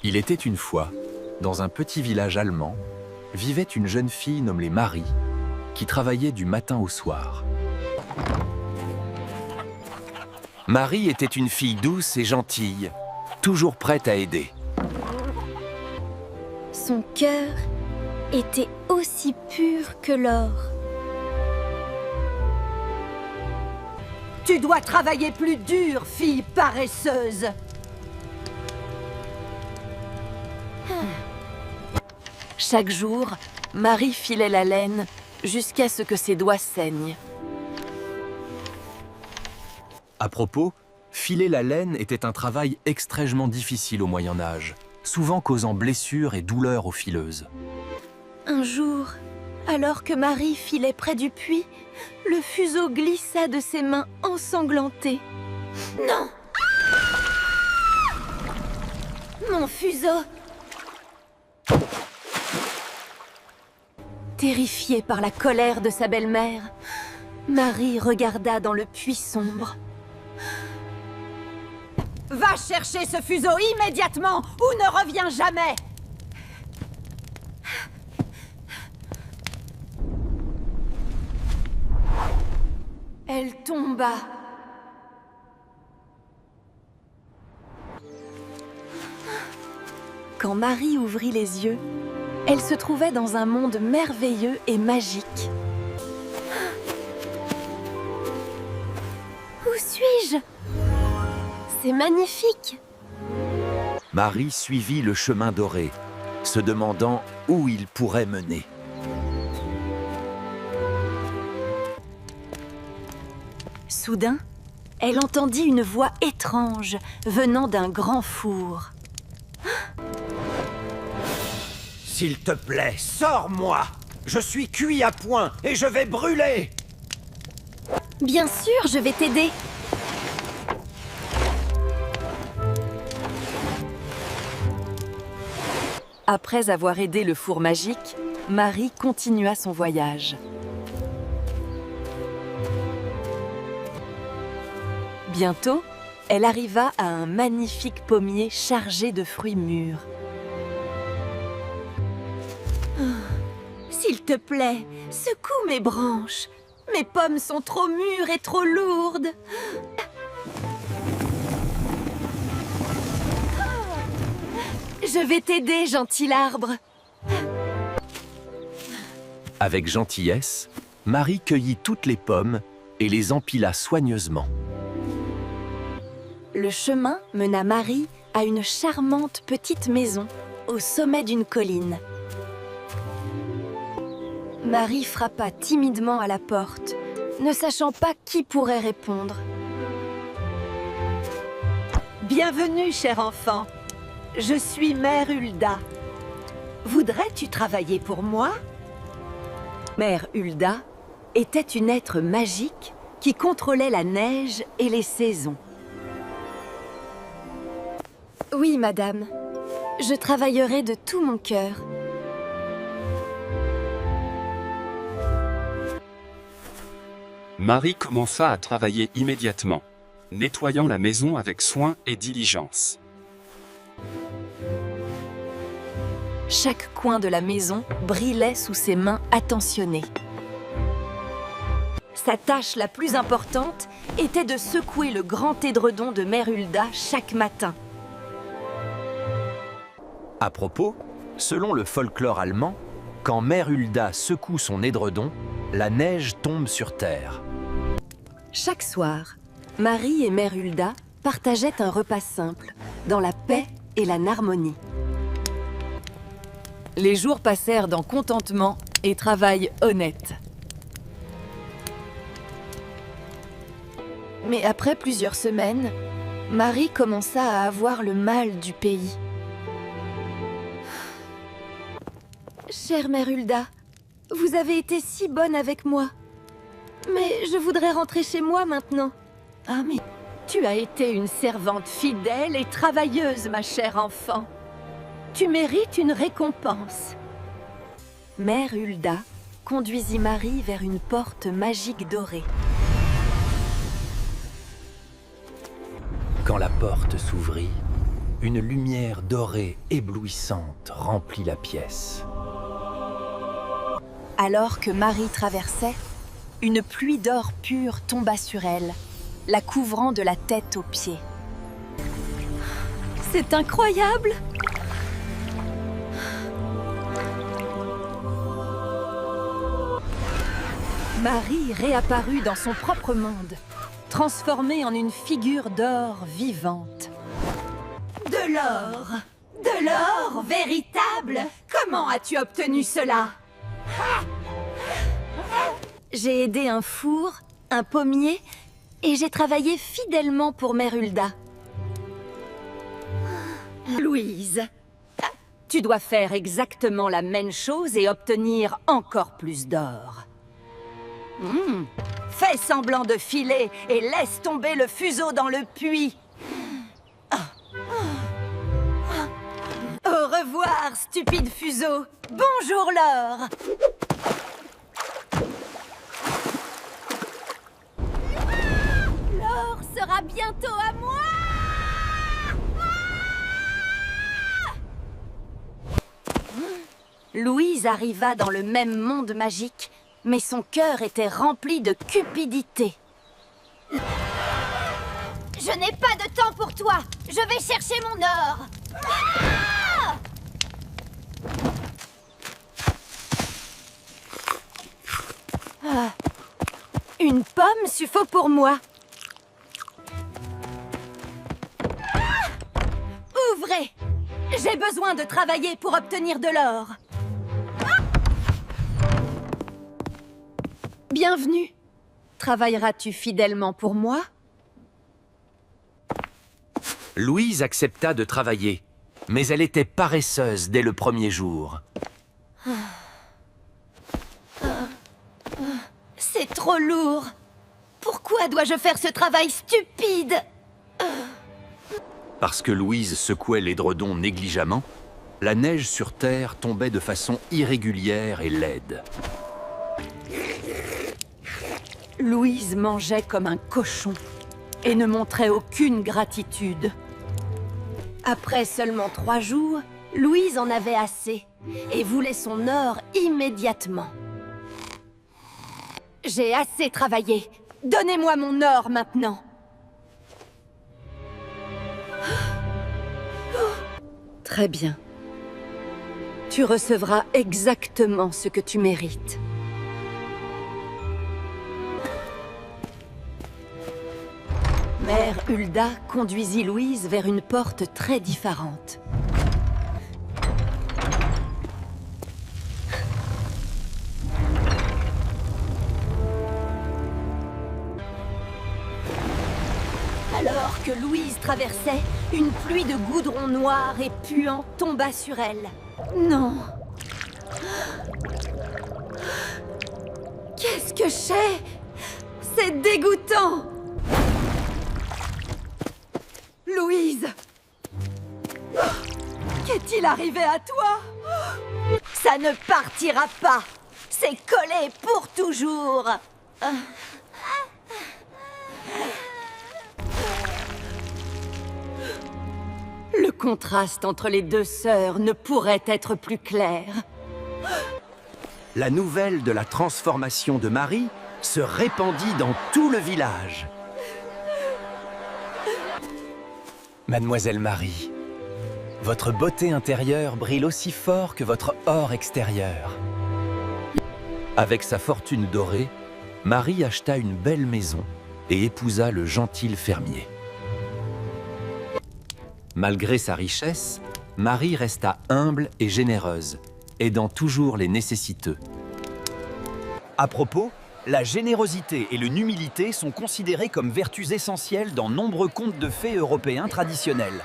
Il était une fois, dans un petit village allemand, vivait une jeune fille nommée Marie, qui travaillait du matin au soir. Marie était une fille douce et gentille, toujours prête à aider. Son cœur était aussi pur que l'or. Tu dois travailler plus dur, fille paresseuse. Chaque jour, Marie filait la laine jusqu'à ce que ses doigts saignent. À propos, filer la laine était un travail extrêmement difficile au Moyen-Âge, souvent causant blessures et douleurs aux fileuses. Un jour, alors que Marie filait près du puits, le fuseau glissa de ses mains ensanglantées. Non! Mon fuseau! Terrifiée par la colère de sa belle-mère, Marie regarda dans le puits sombre. Va chercher ce fuseau immédiatement ou ne reviens jamais! Elle tomba. Quand Marie ouvrit les yeux, elle se trouvait dans un monde merveilleux et magique. Où suis-je? C'est magnifique! Marie suivit le chemin doré, se demandant où il pourrait mener. Soudain, elle entendit une voix étrange venant d'un grand four. S'il te plaît, sors-moi! Je suis cuit à point et je vais brûler! Bien sûr, je vais t'aider. Après avoir aidé le four magique, Marie continua son voyage. Bientôt, elle arriva à un magnifique pommier chargé de fruits mûrs. S'il te plaît, secoue mes branches. Mes pommes sont trop mûres et trop lourdes. Je vais t'aider, gentil arbre. Avec gentillesse, Marie cueillit toutes les pommes et les empila soigneusement. Le chemin mena Marie à une charmante petite maison au sommet d'une colline. Marie frappa timidement à la porte, ne sachant pas qui pourrait répondre. Bienvenue, cher enfant. Je suis Mère Hulda. Voudrais-tu travailler pour moi? Mère Hulda était une être magique qui contrôlait la neige et les saisons. Oui, madame. Je travaillerai de tout mon cœur. Marie commença à travailler immédiatement, nettoyant la maison avec soin et diligence. Chaque coin de la maison brillait sous ses mains attentionnées. Sa tâche la plus importante était de secouer le grand édredon de Mère Hulda chaque matin. À propos, selon le folklore allemand, quand Mère Hulda secoue son édredon, la neige tombe sur terre. Chaque soir, Marie et Mère Hulda partageaient un repas simple, dans la paix et la harmonie. Les jours passèrent dans contentement et travail honnête. Mais après plusieurs semaines, Marie commença à avoir le mal du pays. Chère Mère Hulda, vous avez été si bonne avec moi. Mais je voudrais rentrer chez moi maintenant. Ah, mais tu as été une servante fidèle et travailleuse, ma chère enfant. Tu mérites une récompense. Mère Hulda conduisit Marie vers une porte magique dorée. Quand la porte s'ouvrit, une lumière dorée éblouissante remplit la pièce. Alors que Marie traversait, une pluie d'or pur tomba sur elle, la couvrant de la tête aux pieds. C'est incroyable! Marie réapparut dans son propre monde, transformée en une figure d'or vivante. De l'or! De l'or véritable! Comment as-tu obtenu cela? J'ai aidé un four, un pommier, et j'ai travaillé fidèlement pour Mère Hulda. Louise, tu dois faire exactement la même chose et obtenir encore plus d'or. Fais semblant de filer et laisse tomber le fuseau dans le puits. Au revoir, stupide fuseau. Bonjour, l'or. L'or sera bientôt à moi! Louise arriva dans le même monde magique, mais son cœur était rempli de cupidité. Je n'ai pas de temps pour toi! Je vais chercher mon or! Une pomme suffit pour moi. Ouvrez! J'ai besoin de travailler pour obtenir de l'or. Bienvenue. Travailleras-tu fidèlement pour moi? Louise accepta de travailler, mais elle était paresseuse dès le premier jour. C'est trop lourd! Pourquoi dois-je faire ce travail stupide? Parce que Louise secouait l'édredon négligemment, la neige sur Terre tombait de façon irrégulière et laide. Louise mangeait comme un cochon et ne montrait aucune gratitude. Après seulement 3 jours, Louise en avait assez et voulait son or immédiatement. J'ai assez travaillé. Donnez-moi mon or maintenant. Très bien. Tu recevras exactement ce que tu mérites. Mère Hulda conduisit Louise vers une porte très différente. Alors que Louise traversait, une pluie de goudron noir et puant tomba sur elle. Non. Qu'est-ce que j'ai? C'est dégoûtant! Louise! Qu'est-il arrivé à toi? Ça ne partira pas! C'est collé pour toujours! Le contraste entre les deux sœurs ne pourrait être plus clair. La nouvelle de la transformation de Marie se répandit dans tout le village. Mademoiselle Marie, votre beauté intérieure brille aussi fort que votre or extérieur. Avec sa fortune dorée, Marie acheta une belle maison et épousa le gentil fermier. Malgré sa richesse, Marie resta humble et généreuse, aidant toujours les nécessiteux. À propos, la générosité et l'humilité sont considérées comme vertus essentielles dans nombreux contes de fées européens traditionnels.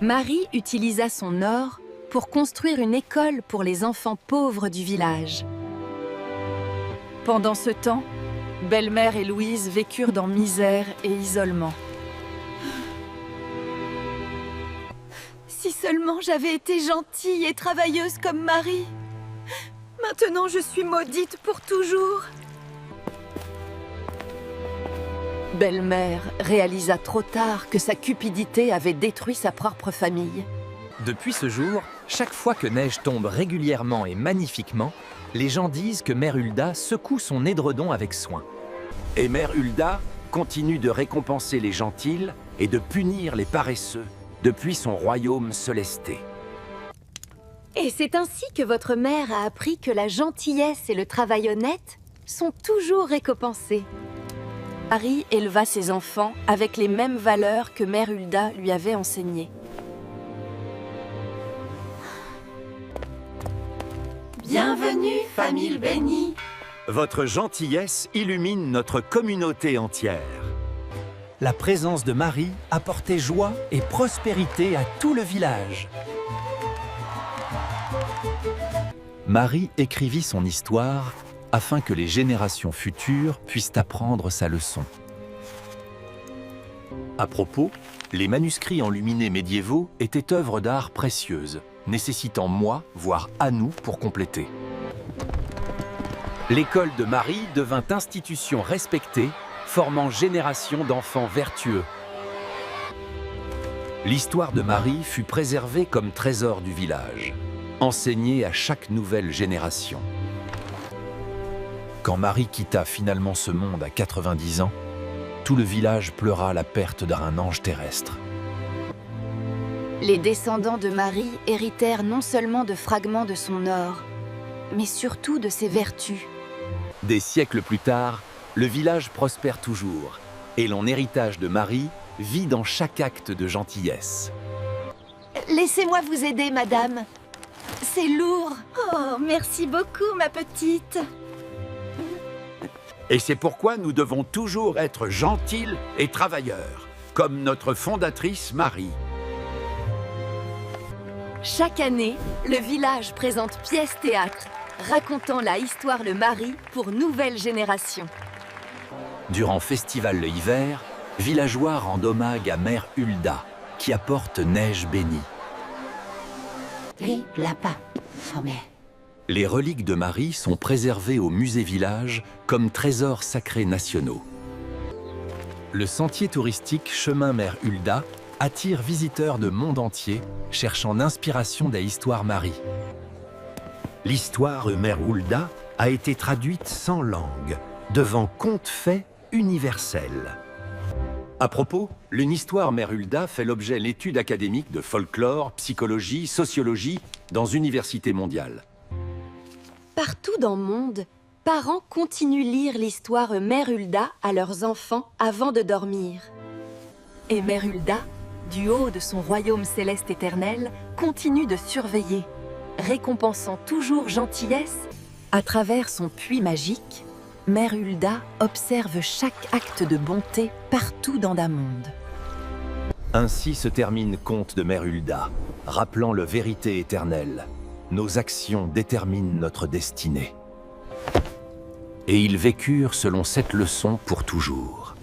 Marie utilisa son or pour construire une école pour les enfants pauvres du village. Pendant ce temps, Belle-Mère et Louise vécurent dans misère et isolement. Si seulement j'avais été gentille et travailleuse comme Marie. Maintenant, je suis maudite pour toujours. belle-mère réalisa trop tard que sa cupidité avait détruit sa propre famille. Depuis ce jour, chaque fois que neige tombe régulièrement et magnifiquement, les gens disent que Mère Hulda secoue son édredon avec soin. Et Mère Hulda continue de récompenser les gentils et de punir les paresseux depuis son royaume célesté. Et c'est ainsi que votre mère a appris que la gentillesse et le travail honnête sont toujours récompensés. Marie éleva ses enfants avec les mêmes valeurs que Mère Hulda lui avait enseignées. Bienvenue, famille bénie. Votre gentillesse illumine notre communauté entière. La présence de Marie apportait joie et prospérité à tout le village. Marie écrivit son histoire afin que les générations futures puissent apprendre sa leçon. À propos, les manuscrits enluminés médiévaux étaient œuvres d'art précieuses, nécessitant mois, voire années pour compléter. L'école de Marie devint institution respectée, formant génération d'enfants vertueux. L'histoire de Marie fut préservée comme trésor du village, enseignée à chaque nouvelle génération. Quand Marie quitta finalement ce monde à 90 ans, tout le village pleura la perte d'un ange terrestre. Les descendants de Marie héritèrent non seulement de fragments de son or, mais surtout de ses vertus. Des siècles plus tard, le village prospère toujours, et l'héritage de Marie vit dans chaque acte de gentillesse. Laissez-moi vous aider, madame. C'est lourd. Oh, merci beaucoup, ma petite. Et c'est pourquoi nous devons toujours être gentils et travailleurs, comme notre fondatrice Marie. Chaque année, le village présente pièce-théâtre, racontant la histoire de Marie pour nouvelles générations. Durant Festival le hiver, villageois rendent hommage à Mère Hulda, qui apporte neige bénie. Les reliques de Marie sont préservées au musée village comme trésors sacrés nationaux. Le sentier touristique Chemin Mère Hulda attire visiteurs de monde entier cherchant l'inspiration des histoires Marie. L'histoire Mère Hulda a été traduite sans langue, devant contes faits universels. À propos, une histoire Mère Hulda fait l'objet de l'étude académique de folklore, psychologie, sociologie dans universités mondiales. Partout dans le monde, parents continuent lire l'histoire Mère Hulda à leurs enfants avant de dormir. Et Mère Hulda, du haut de son royaume céleste éternel, continue de surveiller, récompensant toujours gentillesse. À travers son puits magique, Mère Hulda observe chaque acte de bonté partout dans le monde. Ainsi se termine Conte de Mère Hulda, rappelant la vérité éternelle. Nos actions déterminent notre destinée. Et ils vécurent selon cette leçon pour toujours.